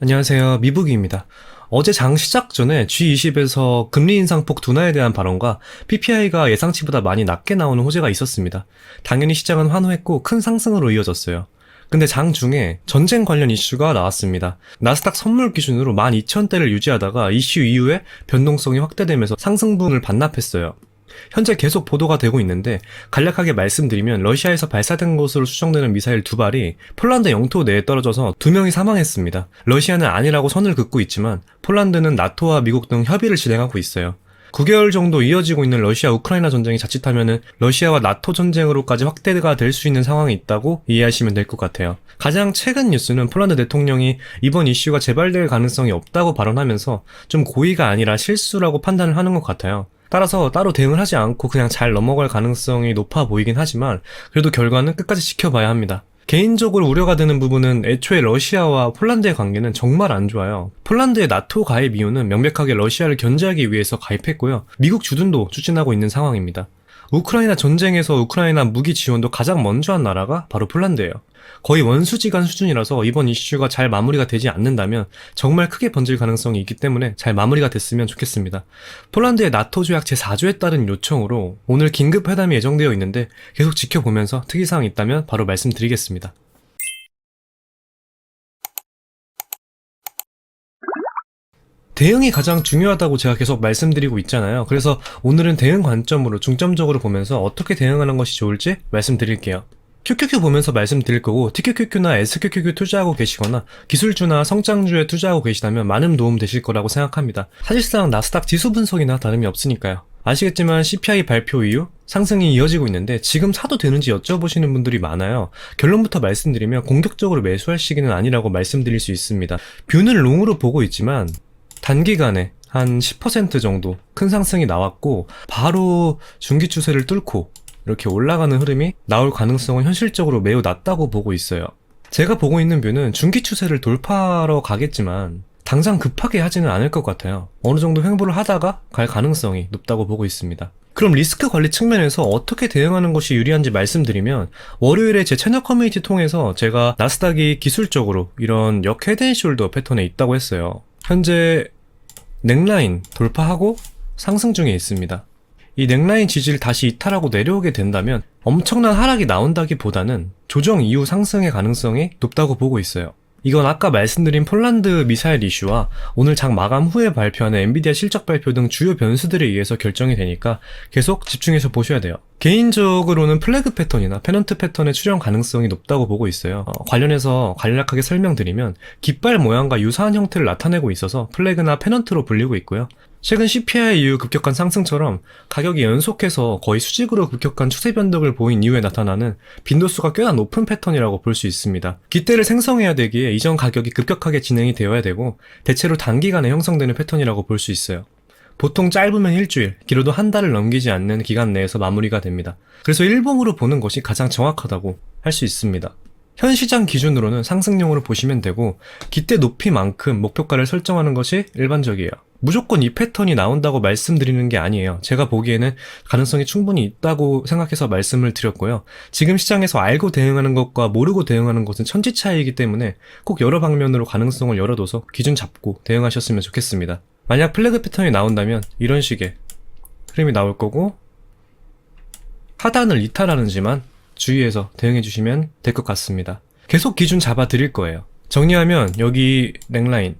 안녕하세요. 미북이입니다. 어제 장 시작 전에 G20에서 금리 인상폭 둔화에 대한 발언과 PPI가 예상치보다 많이 낮게 나오는 호재가 있었습니다. 당연히 시장은 환호했고 큰 상승으로 이어졌어요. 근데 장 중에 전쟁 관련 이슈가 나왔습니다. 나스닥 선물 기준으로 12,000대를 유지하다가 이슈 이후에 변동성이 확대되면서 상승분을 반납했어요. 현재 계속 보도가 되고 있는데 간략하게 말씀드리면 러시아에서 발사된 것으로 추정되는 미사일 2발이 폴란드 영토 내에 떨어져서 2명이 사망했습니다. 러시아는 아니라고 선을 긋고 있지만 폴란드는 나토와 미국 등 협의를 진행하고 있어요. 9개월 정도 이어지고 있는 러시아 우크라이나 전쟁이 자칫하면은 러시아와 나토 전쟁으로까지 확대가 될 수 있는 상황이 있다고 이해하시면 될 것 같아요. 가장 최근 뉴스는 폴란드 대통령이 이번 이슈가 재발될 가능성이 없다고 발언하면서 좀 고의가 아니라 실수라고 판단을 하는 것 같아요. 따라서 따로 대응을 하지 않고 그냥 잘 넘어갈 가능성이 높아 보이긴 하지만 그래도 결과는 끝까지 지켜봐야 합니다. 개인적으로 우려가 되는 부분은 애초에 러시아와 폴란드의 관계는 정말 안 좋아요. 폴란드의 나토 가입 이유는 명백하게 러시아를 견제하기 위해서 가입했고요. 미국 주둔도 추진하고 있는 상황입니다. 우크라이나 전쟁에서 우크라이나 무기 지원도 가장 먼저 한 나라가 바로 폴란드예요. 거의 원수지간 수준이라서 이번 이슈가 잘 마무리가 되지 않는다면 정말 크게 번질 가능성이 있기 때문에 잘 마무리가 됐으면 좋겠습니다. 폴란드의 나토 조약 제4조에 따른 요청으로 오늘 긴급 회담이 예정되어 있는데 계속 지켜보면서 특이사항이 있다면 바로 말씀드리겠습니다. 대응이 가장 중요하다고 제가 계속 말씀드리고 있잖아요. 그래서 오늘은 대응 관점으로 중점적으로 보면서 어떻게 대응하는 것이 좋을지 말씀드릴게요. QQQ 보면서 말씀드릴 거고 TQQQ나 SQQQ 투자하고 계시거나 기술주나 성장주에 투자하고 계시다면 많은 도움 되실 거라고 생각합니다. 사실상 나스닥 지수 분석이나 다름이 없으니까요. 아시겠지만 CPI 발표 이후 상승이 이어지고 있는데 지금 사도 되는지 여쭤보시는 분들이 많아요. 결론부터 말씀드리면 공격적으로 매수할 시기는 아니라고 말씀드릴 수 있습니다. 뷰는 롱으로 보고 있지만 단기간에 한 10% 정도 큰 상승이 나왔고 바로 중기 추세를 뚫고 이렇게 올라가는 흐름이 나올 가능성은 현실적으로 매우 낮다고 보고 있어요. 제가 보고 있는 뷰는 중기 추세를 돌파하러 가겠지만 당장 급하게 하지는 않을 것 같아요. 어느 정도 횡보를 하다가 갈 가능성이 높다고 보고 있습니다. 그럼 리스크 관리 측면에서 어떻게 대응하는 것이 유리한지 말씀드리면 월요일에 제 채널 커뮤니티 통해서 제가 나스닥이 기술적으로 이런 역 헤드앤숄더 패턴에 있다고 했어요. 현재 넥라인 돌파하고 상승 중에 있습니다. 이 넥라인 지지를 다시 이탈하고 내려오게 된다면 엄청난 하락이 나온다기보다는 조정 이후 상승의 가능성이 높다고 보고 있어요. 이건 아까 말씀드린 폴란드 미사일 이슈와 오늘 장 마감 후에 발표하는 엔비디아 실적 발표 등 주요 변수들에 의해서 결정이 되니까 계속 집중해서 보셔야 돼요. 개인적으로는 플래그 패턴이나 페넌트 패턴의 출현 가능성이 높다고 보고 있어요. 관련해서 간략하게 설명드리면 깃발 모양과 유사한 형태를 나타내고 있어서 플래그나 페넌트로 불리고 있고요. 최근 CPI 이후 급격한 상승처럼 가격이 연속해서 거의 수직으로 급격한 추세 변동을 보인 이후에 나타나는 빈도수가 꽤나 높은 패턴이라고 볼 수 있습니다. 깃대를 생성해야 되기에 이전 가격이 급격하게 진행이 되어야 되고 대체로 단기간에 형성되는 패턴이라고 볼 수 있어요. 보통 짧으면 일주일, 길어도 한 달을 넘기지 않는 기간 내에서 마무리가 됩니다. 그래서 일봉으로 보는 것이 가장 정확하다고 할 수 있습니다. 현 시장 기준으로는 상승용으로 보시면 되고 깃대 높이만큼 목표가를 설정하는 것이 일반적이에요. 무조건 이 패턴이 나온다고 말씀드리는 게 아니에요. 제가 보기에는 가능성이 충분히 있다고 생각해서 말씀을 드렸고요. 지금 시장에서 알고 대응하는 것과 모르고 대응하는 것은 천지 차이이기 때문에 꼭 여러 방면으로 가능성을 열어둬서 기준 잡고 대응하셨으면 좋겠습니다. 만약 플래그 패턴이 나온다면 이런 식의 흐름이 나올 거고 하단을 이탈하는지만 주의해서 대응해 주시면 될 것 같습니다. 계속 기준 잡아 드릴 거예요. 정리하면 여기 넥라인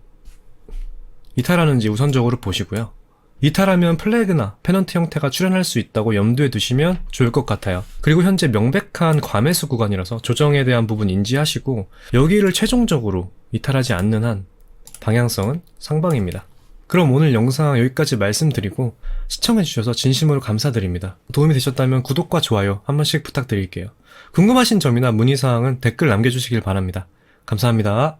이탈하는지 우선적으로 보시고요. 이탈하면 플래그나 페넌트 형태가 출현할 수 있다고 염두에 두시면 좋을 것 같아요. 그리고 현재 명백한 과매수 구간이라서 조정에 대한 부분 인지하시고 여기를 최종적으로 이탈하지 않는 한 방향성은 상방입니다. 그럼 오늘 영상 여기까지 말씀드리고 시청해주셔서 진심으로 감사드립니다. 도움이 되셨다면 구독과 좋아요 한 번씩 부탁드릴게요. 궁금하신 점이나 문의사항은 댓글 남겨주시길 바랍니다. 감사합니다.